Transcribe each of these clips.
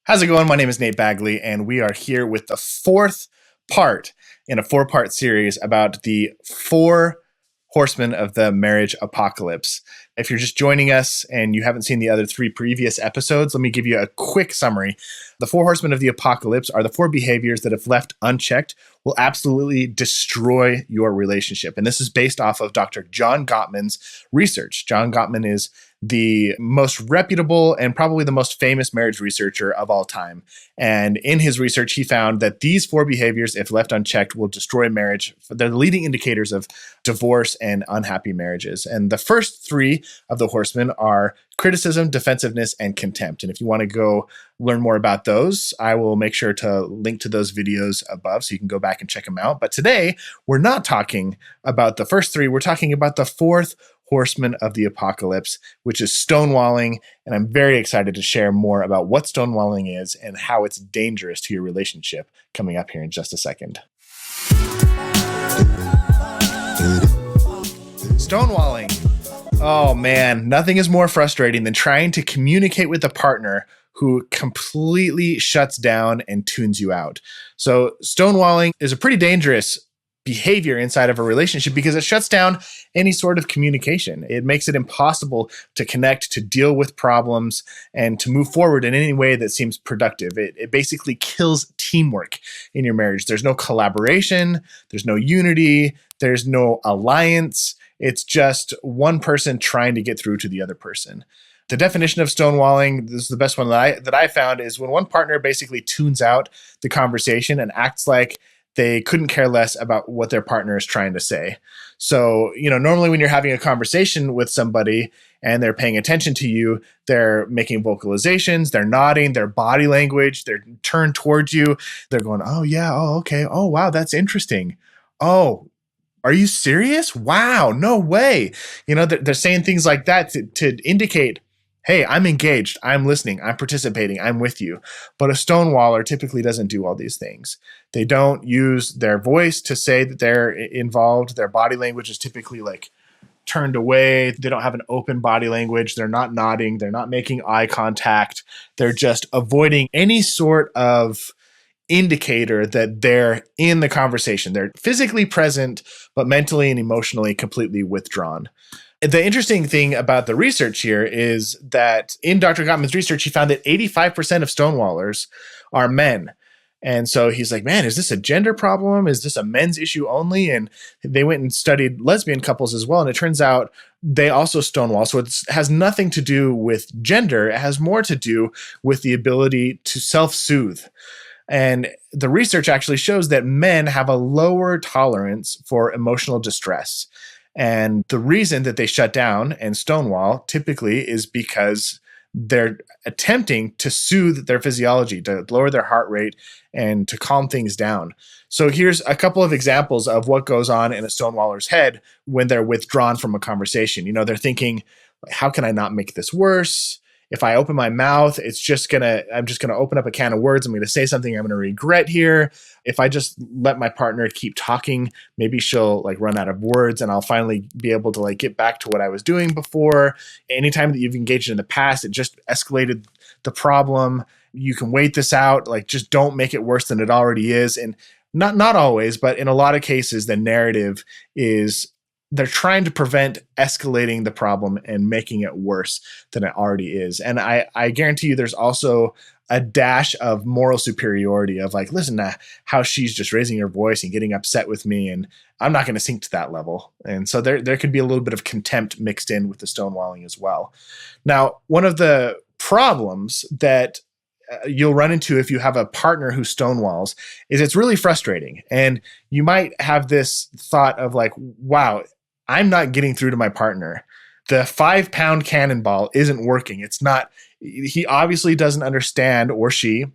How's it going? My name is Nate Bagley, and we are here with the fourth part in a four-part series about the four horsemen of the marriage apocalypse. If you're just joining us and you haven't seen the other three previous episodes, let me give you a quick summary. The four horsemen of the apocalypse are the four behaviors that, if left unchecked, will absolutely destroy your relationship. And this is based off of Dr. John Gottman's research. John Gottman is the most reputable and probably the most famous marriage researcher of all time. And in his research, he found that these four behaviors, if left unchecked, will destroy marriage. They're the leading indicators of divorce and unhappy marriages. And the first three of the horsemen are criticism, defensiveness, and contempt. And if you want to go learn more about those, I will make sure to link to those videos above so you can go back and check them out. But today, we're not talking about the first three. We're talking about the fourth horseman of the apocalypse, which is stonewalling. And I'm very excited to share more about what stonewalling is and how it's dangerous to your relationship coming up here in just a second. Stonewalling. Oh man, nothing is more frustrating than trying to communicate with a partner who completely shuts down and tunes you out. So stonewalling is a pretty dangerous behavior inside of a relationship because it shuts down any sort of communication. It makes it impossible to connect, to deal with problems, and to move forward in any way that seems productive. It basically kills teamwork in your marriage. There's no collaboration, there's no unity, there's no alliance. It's just one person trying to get through to the other person. The definition of stonewalling, this is the best one that I found, is when one partner basically tunes out the conversation and acts like they couldn't care less about what their partner is trying to say. So, normally when you're having a conversation with somebody and they're paying attention to you, they're making vocalizations, they're nodding, their body language, they're turned towards you. They're going, oh yeah, oh okay, oh wow, that's interesting. Oh, are you serious? Wow, no way. They're saying things like that to indicate, hey, I'm engaged, I'm listening, I'm participating, I'm with you. But a stonewaller typically doesn't do all these things. They don't use their voice to say that they're involved. Their body language is typically like turned away. They don't have an open body language. They're not nodding. They're not making eye contact. They're just avoiding any sort of indicator that they're in the conversation. They're physically present, but mentally and emotionally completely withdrawn. The interesting thing about the research here is that in Dr. Gottman's research, he found that 85% of stonewallers are men. And so he's like, man, is this a gender problem? Is this a men's issue only? And they went and studied lesbian couples as well. And it turns out they also stonewall. So it has nothing to do with gender. It has more to do with the ability to self-soothe. And the research actually shows that men have a lower tolerance for emotional distress. And the reason that they shut down and stonewall typically is because they're attempting to soothe their physiology, to lower their heart rate and to calm things down. So here's a couple of examples of what goes on in a stonewaller's head when they're withdrawn from a conversation. They're thinking, how can I not make this worse? If I open my mouth, I'm just gonna open up a can of words. I'm gonna say something I'm gonna regret here. If I just let my partner keep talking, maybe she'll run out of words and I'll finally be able to get back to what I was doing before. Anytime that you've engaged in the past, it just escalated the problem. You can wait this out. Just don't make it worse than it already is. And not always, but in a lot of cases, the narrative is they're trying to prevent escalating the problem and making it worse than it already is. And I guarantee you there's also a dash of moral superiority of listen to how she's just raising her voice and getting upset with me, and I'm not going to sink to that level. And so there could be a little bit of contempt mixed in with the stonewalling as well. Now, one of the problems that you'll run into if you have a partner who stonewalls is it's really frustrating. And you might have this thought of wow, I'm not getting through to my partner. The 5-pound cannonball isn't working. He obviously doesn't understand, or she,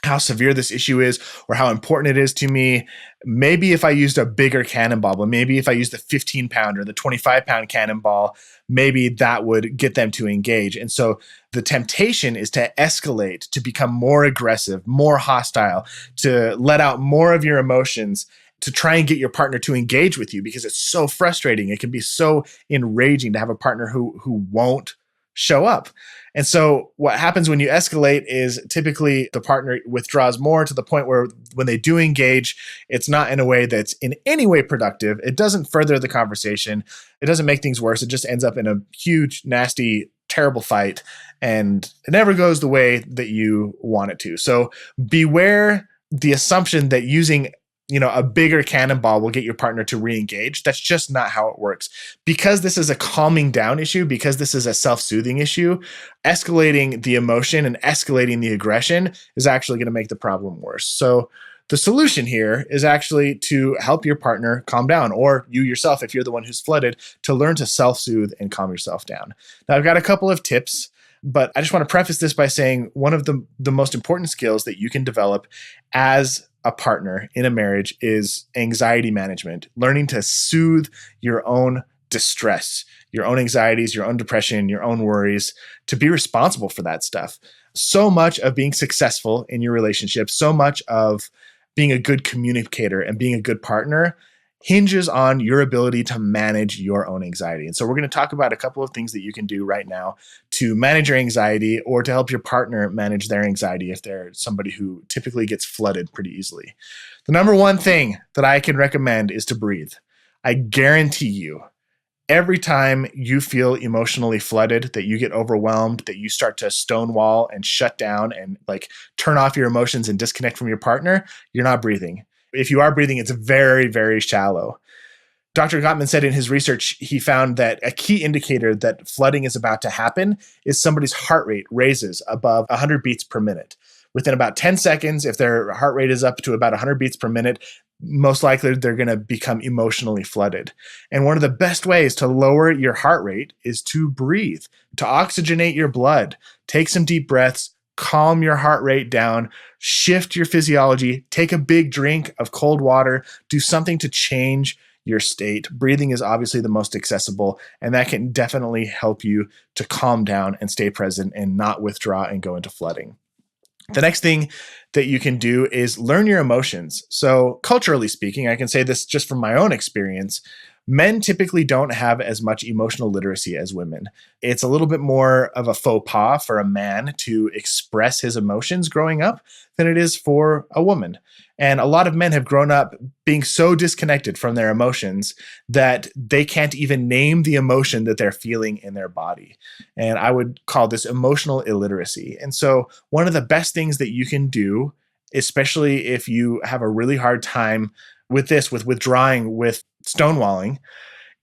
how severe this issue is or how important it is to me. Maybe if I used a bigger cannonball, but maybe if I used the 15-pound or the 25-pound cannonball, maybe that would get them to engage. And so the temptation is to escalate, to become more aggressive, more hostile, to let out more of your emotions, to try and get your partner to engage with you because it's so frustrating. It can be so enraging to have a partner who won't show up. And so what happens when you escalate is typically the partner withdraws more to the point where when they do engage, it's not in a way that's in any way productive. It doesn't further the conversation. It doesn't make things worse. It just ends up in a huge, nasty, terrible fight. And it never goes the way that you want it to. So beware the assumption that using a bigger cannonball will get your partner to re-engage. That's just not how it works. Because this is a calming down issue, because this is a self-soothing issue, escalating the emotion and escalating the aggression is actually going to make the problem worse. So the solution here is actually to help your partner calm down, or you yourself, if you're the one who's flooded, to learn to self-soothe and calm yourself down. Now, I've got a couple of tips, but I just want to preface this by saying one of the most important skills that you can develop as a partner in a marriage is anxiety management, learning to soothe your own distress, your own anxieties, your own depression, your own worries, to be responsible for that stuff. So much of being successful in your relationship, so much of being a good communicator and being a good partner hinges on your ability to manage your own anxiety. And so we're going to talk about a couple of things that you can do right now to manage your anxiety or to help your partner manage their anxiety if they're somebody who typically gets flooded pretty easily. The number one thing that I can recommend is to breathe. I guarantee you, every time you feel emotionally flooded, that you get overwhelmed, that you start to stonewall and shut down and turn off your emotions and disconnect from your partner, you're not breathing. If you are breathing, it's very, very shallow. Dr. Gottman said in his research, he found that a key indicator that flooding is about to happen is somebody's heart rate raises above 100 beats per minute. Within about 10 seconds, if their heart rate is up to about 100 beats per minute, most likely they're going to become emotionally flooded. And one of the best ways to lower your heart rate is to breathe, to oxygenate your blood, take some deep breaths, calm your heart rate down, shift your physiology, take a big drink of cold water, do something to change your state. Breathing is obviously the most accessible, and that can definitely help you to calm down and stay present and not withdraw and go into flooding. The next thing that you can do is learn your emotions. So culturally speaking, I can say this just from my own experience, men typically don't have as much emotional literacy as women. It's a little bit more of a faux pas for a man to express his emotions growing up than it is for a woman. And a lot of men have grown up being so disconnected from their emotions that they can't even name the emotion that they're feeling in their body. And I would call this emotional illiteracy. And so one of the best things that you can do, especially if you have a really hard time with this, with withdrawing, with stonewalling,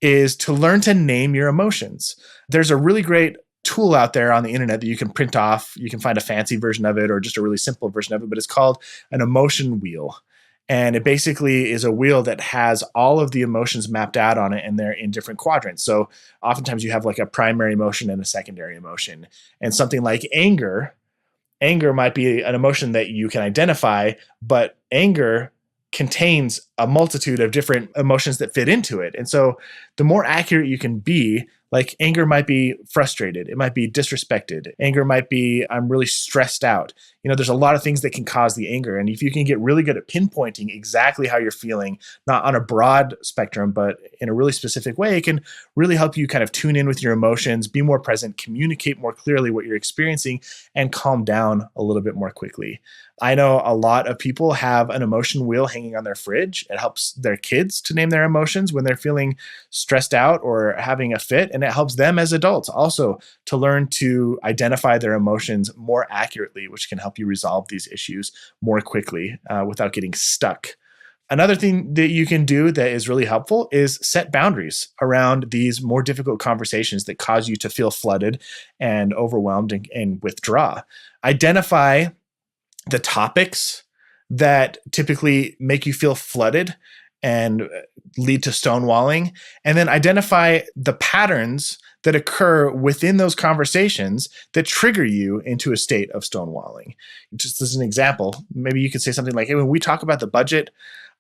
is to learn to name your emotions. There's a really great tool out there on the internet that you can print off. You can find a fancy version of it or just a really simple version of it, but it's called an emotion wheel. And it basically is a wheel that has all of the emotions mapped out on it, and they're in different quadrants. So oftentimes you have a primary emotion and a secondary emotion. And something like anger might be an emotion that you can identify, but anger contains a multitude of different emotions that fit into it. And so the more accurate you can be, anger might be frustrated. It might be disrespected. Anger might be, I'm really stressed out. There's a lot of things that can cause the anger. And if you can get really good at pinpointing exactly how you're feeling, not on a broad spectrum, but in a really specific way, it can really help you kind of tune in with your emotions, be more present, communicate more clearly what you're experiencing, and calm down a little bit more quickly. I know a lot of people have an emotion wheel hanging on their fridge. It helps their kids to name their emotions when they're feeling stressed out or having a fit. And it helps them as adults also to learn to identify their emotions more accurately, which can help you resolve these issues more quickly without getting stuck. Another thing that you can do that is really helpful is set boundaries around these more difficult conversations that cause you to feel flooded and overwhelmed and withdraw. Identify the topics that typically make you feel flooded and lead to stonewalling, and then identify the patterns that occur within those conversations that trigger you into a state of stonewalling. Just as an example, maybe you could say something like, hey, when we talk about the budget,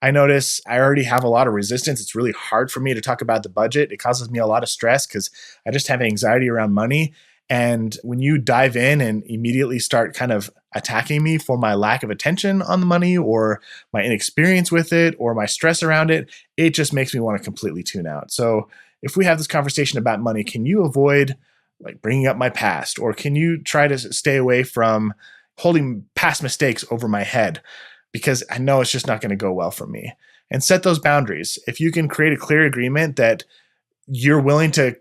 I notice I already have a lot of resistance. It's really hard for me to talk about the budget. It causes me a lot of stress because I just have anxiety around money. And when you dive in and immediately start kind of attacking me for my lack of attention on the money or my inexperience with it or my stress around it, it just makes me want to completely tune out. So if we have this conversation about money, can you avoid like bringing up my past? Or can you try to stay away from holding past mistakes over my head? Because I know it's just not going to go well for me. And set those boundaries. If you can create a clear agreement that you're willing to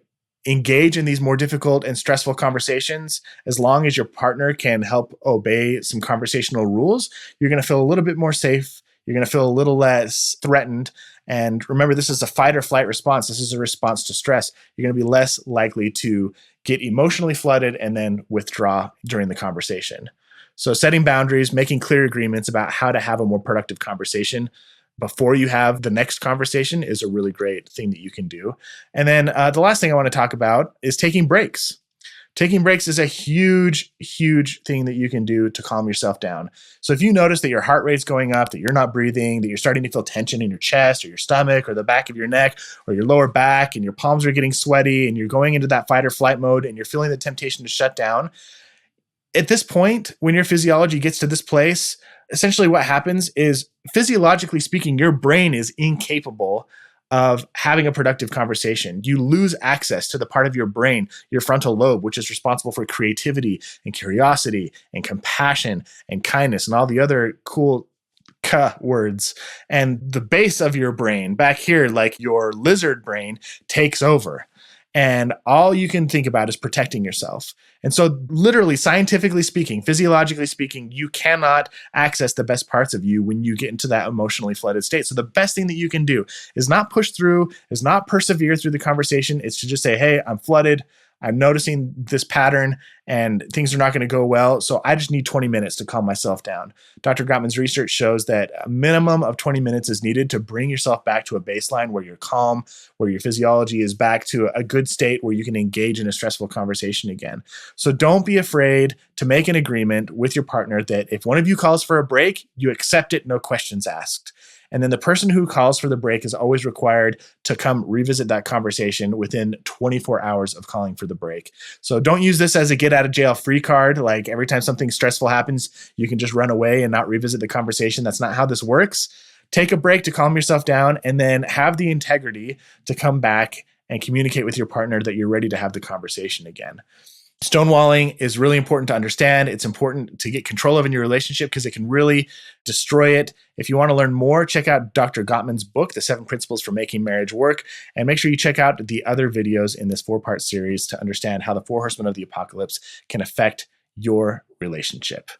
engage in these more difficult and stressful conversations, as long as your partner can help obey some conversational rules, you're going to feel a little bit more safe. You're going to feel a little less threatened. And remember, this is a fight or flight response. This is a response to stress. You're going to be less likely to get emotionally flooded and then withdraw during the conversation. So setting boundaries, making clear agreements about how to have a more productive conversation before you have the next conversation is a really great thing that you can do. And then the last thing I want to talk about is taking breaks. Taking breaks is a huge, huge thing that you can do to calm yourself down. So if you notice that your heart rate's going up, that you're not breathing, that you're starting to feel tension in your chest or your stomach or the back of your neck or your lower back, and your palms are getting sweaty and you're going into that fight or flight mode and you're feeling the temptation to shut down, at this point, when your physiology gets to this place, essentially what happens is, physiologically speaking, your brain is incapable of having a productive conversation. You lose access to the part of your brain, your frontal lobe, which is responsible for creativity and curiosity and compassion and kindness and all the other cool words. And the base of your brain back here, like your lizard brain, takes over. And all you can think about is protecting yourself. And so literally, scientifically speaking, physiologically speaking, you cannot access the best parts of you when you get into that emotionally flooded state. So the best thing that you can do is not push through, is not persevere through the conversation. It's to just say, hey, I'm flooded. I'm noticing this pattern and things are not going to go well. So I just need 20 minutes to calm myself down. Dr. Gottman's research shows that a minimum of 20 minutes is needed to bring yourself back to a baseline where you're calm, where your physiology is back to a good state where you can engage in a stressful conversation again. So don't be afraid to make an agreement with your partner that if one of you calls for a break, you accept it, no questions asked. And then the person who calls for the break is always required to come revisit that conversation within 24 hours of calling for the break. So don't use this as a get out of jail free card. Like every time something stressful happens, you can just run away and not revisit the conversation. That's not how this works. Take a break to calm yourself down and then have the integrity to come back and communicate with your partner that you're ready to have the conversation again. Stonewalling is really important to understand. It's important to get control of in your relationship because it can really destroy it. If you want to learn more, check out Dr. Gottman's book, The 7 Principles for Making Marriage Work, and make sure you check out the other videos in this 4-part series to understand how the 4 Horsemen of the Apocalypse can affect your relationship.